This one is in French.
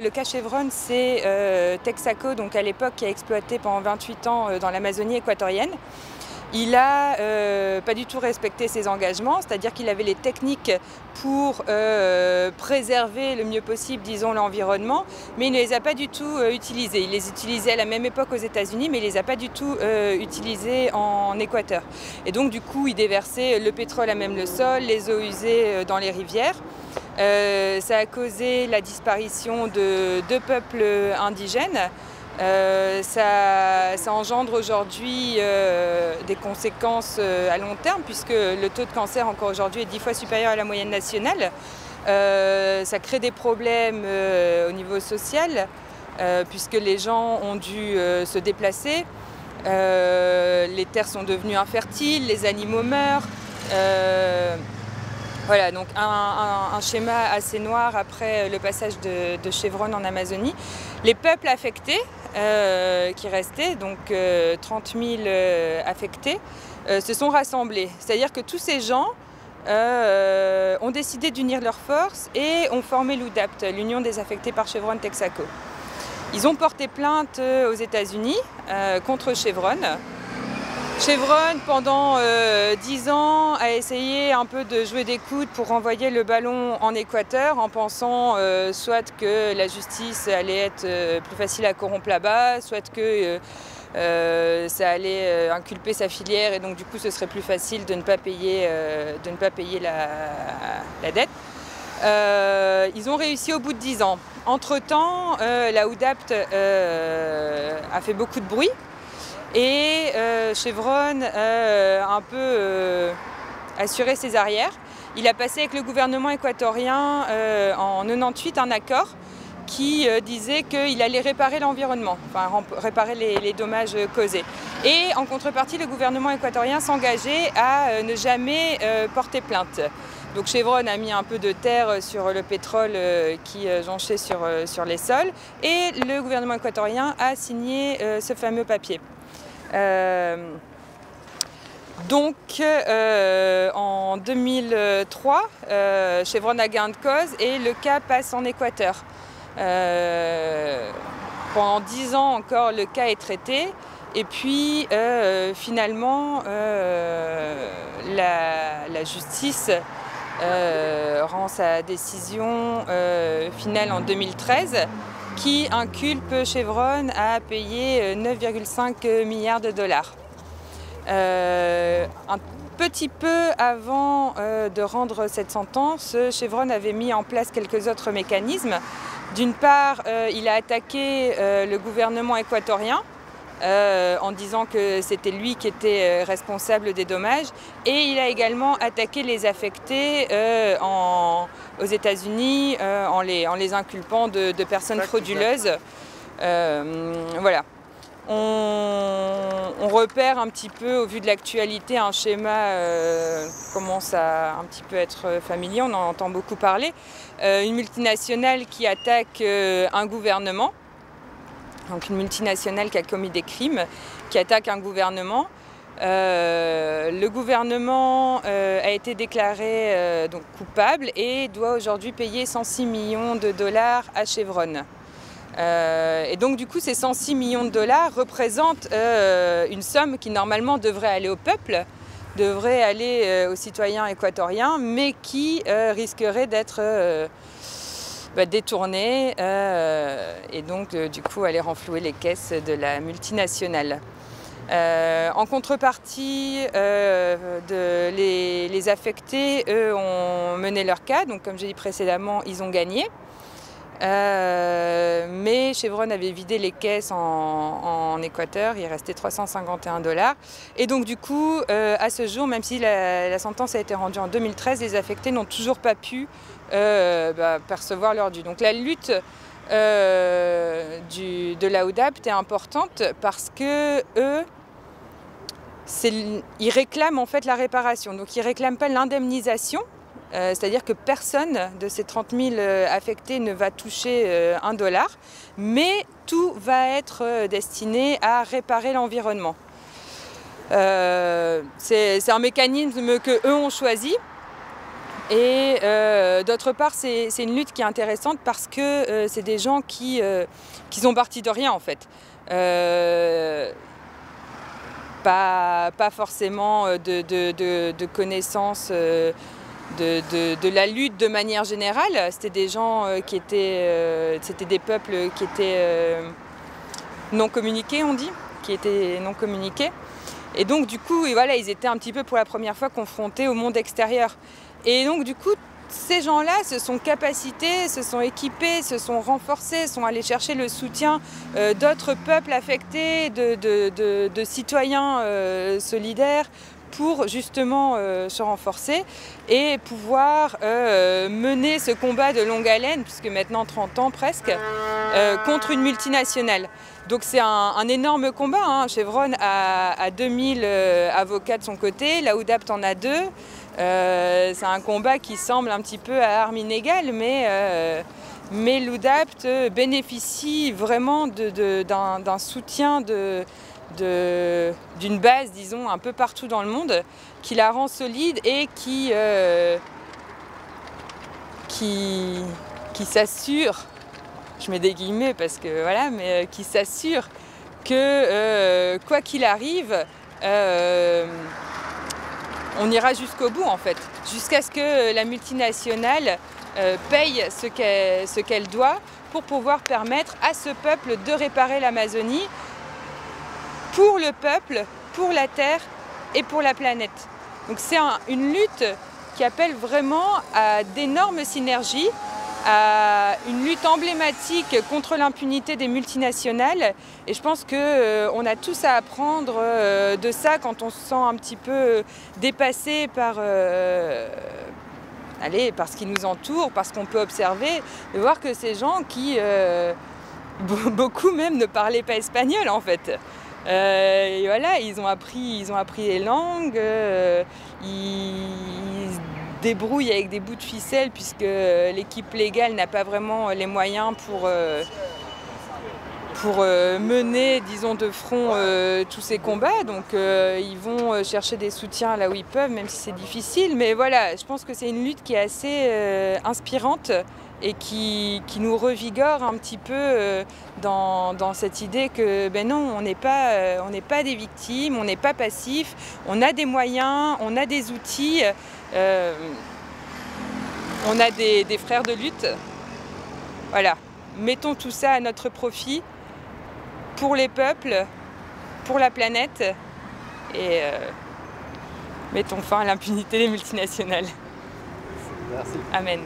Le cas Chevron, c'est Texaco, donc à l'époque, qui a exploité pendant 28 ans dans l'Amazonie équatorienne. Il n'a pas du tout respecté ses engagements, c'est-à-dire qu'il avait les techniques pour préserver le mieux possible, disons, l'environnement, mais il ne les a pas du tout utilisés. Il les utilisait à la même époque aux États-Unis, mais il ne les a pas du tout utilisés en Équateur. Et donc, du coup, il déversait le pétrole à même le sol, les eaux usées dans les rivières. Ça a causé la disparition de 2 peuples indigènes. Ça engendre aujourd'hui des conséquences à long terme, puisque le taux de cancer encore aujourd'hui est 10 fois supérieur à la moyenne nationale. Ça crée des problèmes au niveau social, puisque les gens ont dû se déplacer. Les terres sont devenues infertiles, les animaux meurent. Voilà, donc un schéma assez noir après le passage de Chevron en Amazonie. Les peuples affectés qui restaient, donc 30 000 affectés, se sont rassemblés. C'est-à-dire que tous ces gens ont décidé d'unir leurs forces et ont formé l'UDAPT, l'Union des affectés par Chevron Texaco. Ils ont porté plainte aux États-Unis contre Chevron. Chevron, pendant 10 ans, a essayé un peu de jouer des coudes pour renvoyer le ballon en Équateur en pensant soit que la justice allait être plus facile à corrompre là-bas, soit que ça allait inculper sa filière et donc du coup ce serait plus facile de ne pas payer la dette. Ils ont réussi au bout de 10 ans. Entre-temps, la UDAPT a fait beaucoup de bruit. Et Chevron a un peu assuré ses arrières. Il a passé avec le gouvernement équatorien en 98 un accord qui disait qu'il allait réparer l'environnement, enfin réparer les dommages causés. Et en contrepartie, le gouvernement équatorien s'engageait à ne jamais porter plainte. Donc Chevron a mis un peu de terre sur le pétrole qui jonchait sur les sols et le gouvernement équatorien a signé ce fameux papier. En 2003, Chevron a gain de cause et le cas passe en Équateur. Pendant 10 ans encore, le cas est traité et puis finalement, la justice rend sa décision finale en 2013. Qui inculpe Chevron à payer 9,5 milliards de dollars. Un petit peu avant de rendre cette sentence, Chevron avait mis en place quelques autres mécanismes. D'une part, il a attaqué le gouvernement équatorien en disant que c'était lui qui était responsable des dommages et il a également attaqué les affectés aux États-Unis en les inculpant de personnes frauduleuses. Voilà. On repère un petit peu, au vu de l'actualité, un schéma commence à un petit peu être familier, on en entend beaucoup parler. Une multinationale qui attaque un gouvernement. Donc une multinationale qui a commis des crimes, qui attaque un gouvernement. Le gouvernement a été déclaré donc coupable et doit aujourd'hui payer 106 millions de dollars à Chevron. Et donc du coup ces 106 millions de dollars représentent une somme qui normalement devrait aller au peuple, devrait aller aux citoyens équatoriens, mais qui risquerait d'être détournée et donc du coup aller renflouer les caisses de la multinationale. En contrepartie, les affectés, eux, ont mené leur cas, donc comme j'ai dit précédemment, ils ont gagné. Mais Chevron avait vidé les caisses en Équateur, il restait 351 $. Et donc du coup, à ce jour, même si la sentence a été rendue en 2013, les affectés n'ont toujours pas pu percevoir leur dû. Donc la lutte de la UDAPT est importante parce que eux, ils réclament en fait la réparation. Donc ils ne réclament pas l'indemnisation. C'est-à-dire que personne de ces 30 000 affectés ne va toucher $1, mais tout va être destiné à réparer l'environnement. C'est un mécanisme qu'eux ont choisi Et d'autre part, c'est une lutte qui est intéressante parce que c'est des gens qui sont partis de rien en fait. Pas forcément de connaissances de la lutte de manière générale. C'était des gens qui étaient, c'était des peuples qui étaient non communiqués, on dit, qui étaient non communiqués. Et donc du coup, voilà, ils étaient un petit peu pour la première fois confrontés au monde extérieur. Et donc du coup, ces gens-là se sont capacités, se sont équipés, se sont renforcés, sont allés chercher le soutien d'autres peuples affectés, de citoyens solidaires pour justement se renforcer et pouvoir mener ce combat de longue haleine, puisque maintenant 30 ans presque, contre une multinationale. Donc c'est un énorme combat, hein. Chevron a 2000 avocats de son côté, la UDAPT en a 2. C'est un combat qui semble un petit peu à armes inégales, mais l'UDAPT bénéficie vraiment d'un soutien d'une base, disons, un peu partout dans le monde, qui la rend solide et qui s'assure, je mets des guillemets parce que voilà, mais qui s'assure que quoi qu'il arrive, on ira jusqu'au bout en fait, jusqu'à ce que la multinationale paye ce qu'elle doit pour pouvoir permettre à ce peuple de réparer l'Amazonie pour le peuple, pour la terre et pour la planète. Donc c'est une lutte qui appelle vraiment à d'énormes synergies, à une lutte emblématique contre l'impunité des multinationales. Et je pense qu'on a tous à apprendre de ça quand on se sent un petit peu dépassé par ce qui nous entoure, par ce qu'on peut observer, de voir que ces gens qui, beaucoup même, ne parlaient pas espagnol en fait. Et voilà, ils ont appris les langues, ils se débrouillent avec des bouts de ficelle puisque l'équipe légale n'a pas vraiment les moyens pour mener, disons, de front tous ces combats. Donc ils vont chercher des soutiens là où ils peuvent, même si c'est difficile. Mais voilà, je pense que c'est une lutte qui est assez inspirante et qui nous revigore un petit peu dans cette idée que ben non, on n'est pas des victimes, on n'est pas passif, on a des moyens, on a des outils, on a des frères de lutte. Voilà, mettons tout ça à notre profit pour les peuples, pour la planète et mettons fin à l'impunité des multinationales. Merci. Amen.